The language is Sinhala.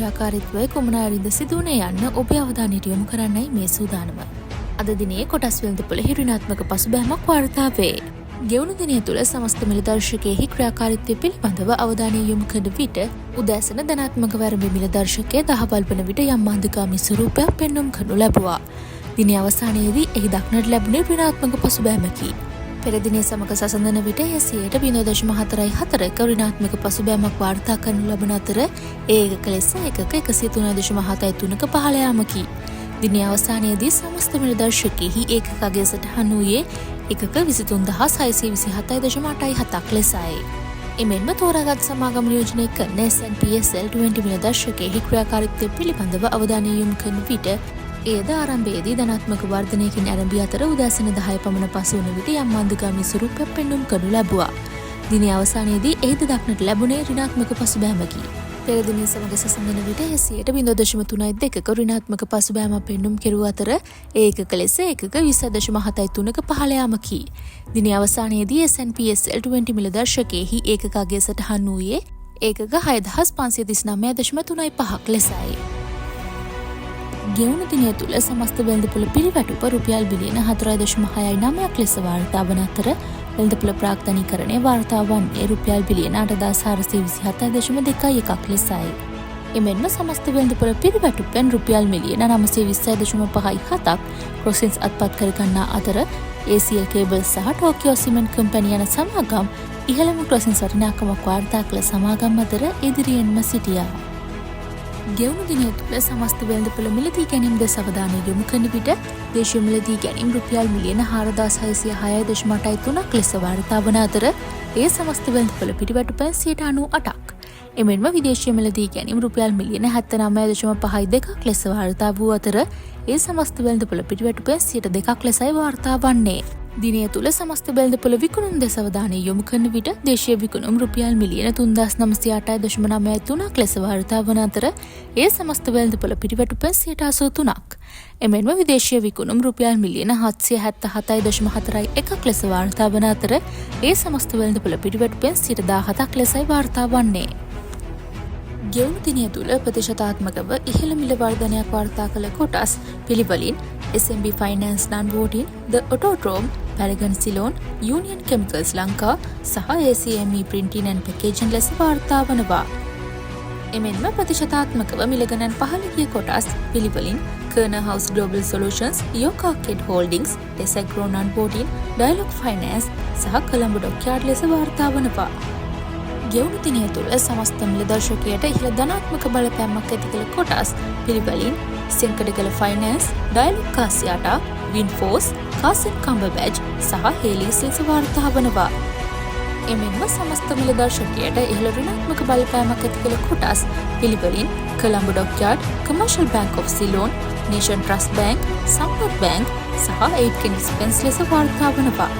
ක්‍රියාකාරීත්වය කුමන අයුරින්ද සිදුවුණේ යන්න ඔබේ අවධානයට යොමු කරන්නයි මේ සූදානම. අද දිනේ කොටස් වෙළඳපොළ ඍණාත්මක පසුබෑමක් වාර්තා වේ. ගෙවුණු දිනය තුළ සමස්ත මිල දර්ශකයේ ක්‍රියාකාරීත්වය පිළිබඳව අවධානය යොමු කරන විට උදෑසන ධනාත්මක වැරඹ මිල දර්ශකයේ දහවල් වන විට යම් මාන්දිකාමී ස්වරූපයක් පෙන්눔 කරනු ලැබුවා. දිනේ අවසානයේදී එහි දක්නට ලැබුණේ ඍණාත්මක පසුබෑමකි. පෙර දිනේ සමග සසඳන විට 0.44ක ඍණාත්මක පසුබෑමක් වාර්තා කරනු ලබන අතර ඒ එකක ලෙස එකක 103.73ක පහළ යාමකි. දිනේ අවසානයේදී සමස්ත මිල දර්ශකයේහි ඒකක අගය සටහන් වූයේ එකක 23,627.87ක් ලෙසයි. එමෙන්ම තෝරාගත් සමාගම නියෝජනය කරන S&PSL 20 මිල දර්ශකයේහි ක්‍රියාකාරීත්වය පිළිබඳව අවධානය යොමු කරන විට එයද ආරම්භයේදී ධනාත්මක වර්ධනයකින් ආරම්භී අතර උදෑසන 10 පමණ පසු වන විට යම් මාන්දිකාමී ස්වරූපයක් පෙන්눔 කරනු ලැබුවා. දිනේ අවසානයේදී එහිද දක්නට ලැබුණේ ඍණාත්මක පසුබෑමකි. පෙර දිනේ සමග සසඳන විට 0.32ක ඍණාත්මක පසුබෑමක් පෙන්눔 කෙරුව අතර ඒ එකක ලෙස එකක 20.73ක පහළ යාමකි. දිනේ අවසානයේදී S&PSL 20 මිල දර්ශකයේහි ඒකක අගය සටහන් වූයේ ඒකක 6,539.35ක් ලෙසයි. ගෙවුණු දිනය තුළ සමස්ත වෙළඳපොළ පිරිවැටුප රුපියල් බිලියන 4.69ක් ලෙස වාර්තා වන අතර වෙළඳපොළ ප්‍රාග්ධනීකරණය වාර්තා වන්නේ රුපියල් බිලියන 8,427.21ක් ලෙසයි. එමෙන්ම සමස්ත වෙළඳපොළ පිරිවැටුපෙන් රුපියල් මිලියන 920.57ක් ක්‍රොසින්ස් අත්පත් කර ගන්නා අතර ACL Cables සහ ටෝකියෝ සිමෙන්ට් කම්පැනි යන සමාගම් ඉහළම ක්‍රොසින්ස් වටිනාකමක් වාර්තා කළ සමාගම් අතර ඉදිරියෙන්ම සිටියා. ගෙවුණු දිනය තුළ සමස්ත වෙළඳපොළ මිලදී ගැනීම් දෙස අවධානය යොමු කරන විට දේශීය මිලදී ගැනීම් රුපියල් මිලියන 4,606.3ක් ලෙස වාර්තා වන අතර ඒ සමස්ත වෙළඳපොළ පිරිවැටුපෙන් 98%ක්. එමෙන්ම විදේශීය මිලදී ගැනීම් රුපියල් මිලියන 79.52ක් ලෙස වාර්තා වූ අතර ඒ සමස්ත වෙළඳපොළ පිරිවැටුපෙන් 2%ක් ලෙසයි වාර්තා වන්නේ. දිනය තුළ සමස්ත වෙළඳපොළ විකුණුම් දෙස අවධානය යොමු කරන විට දේශීය විකුණුම් රුපියල් මිලියන 3,908.93ක් ලෙස වාර්තා වන අතර ඒ සමස්ත වෙළඳපොළ පිරිවැටුපෙන් 83%ක්. එමෙන්ම විදේශීය විකුණුම් රුපියල් මිලියන 777.41ක් ලෙස වාර්තා වන අතර ඒ සමස්ත වෙළඳපොළ පිරිවැටුපෙන් 17%ක් ලෙසයි වාර්තා වන්නේ. ගෙවුණු දිනය තුළ ප්‍රතිශතාත්මකව ඉහළ මිල වර්ධනයක් වාර්තා කළ කොටස් පිළිවෙලින් SMB Finance Non-Voting, The Autodrome, Paragon Ceylon, Union Chemicals Lanka සහ ACME Printing and Packaging ලෙස වාර්තා වනවා. එමෙන්ම ප්‍රතිශතාත්මකව මිල ගණන් පහළ ගිය කොටස් පිළිවෙලින් Kerner House Global Solutions, York Arcade Holdings, Desagro Non-Voting, Dialog Finance සහ Colombo Dockyard ලෙස වාර්තා වනවා. ගෙවුණු දිනය තුළ සමස්ත මිල දර්ශකයට ඉහළ ධනාත්මක බලපෑමක් ඇති කළ කොටස් පිළිවෙලින් සෙන්කඩගල ෆයිනෑන්ස්, ඩයලොග් කාසියාටා, වින්ෆෝස්, කාසන් කම්බර්බැජ් සහ හේලිස් ලෙස වාර්තා වනවා. එමෙන්ම සමස්ත මිල දර්ශකයට ඉහළ ඍණාත්මක බලපෑමක් ඇති කළ කොටස් පිළිවෙලින් Colombo dockyard, commercial bank of Ceylon, nations trust bank, Sampath bank සහ 8 කෙනිස් පෙන්ස් ලෙස වාර්තා වනවා.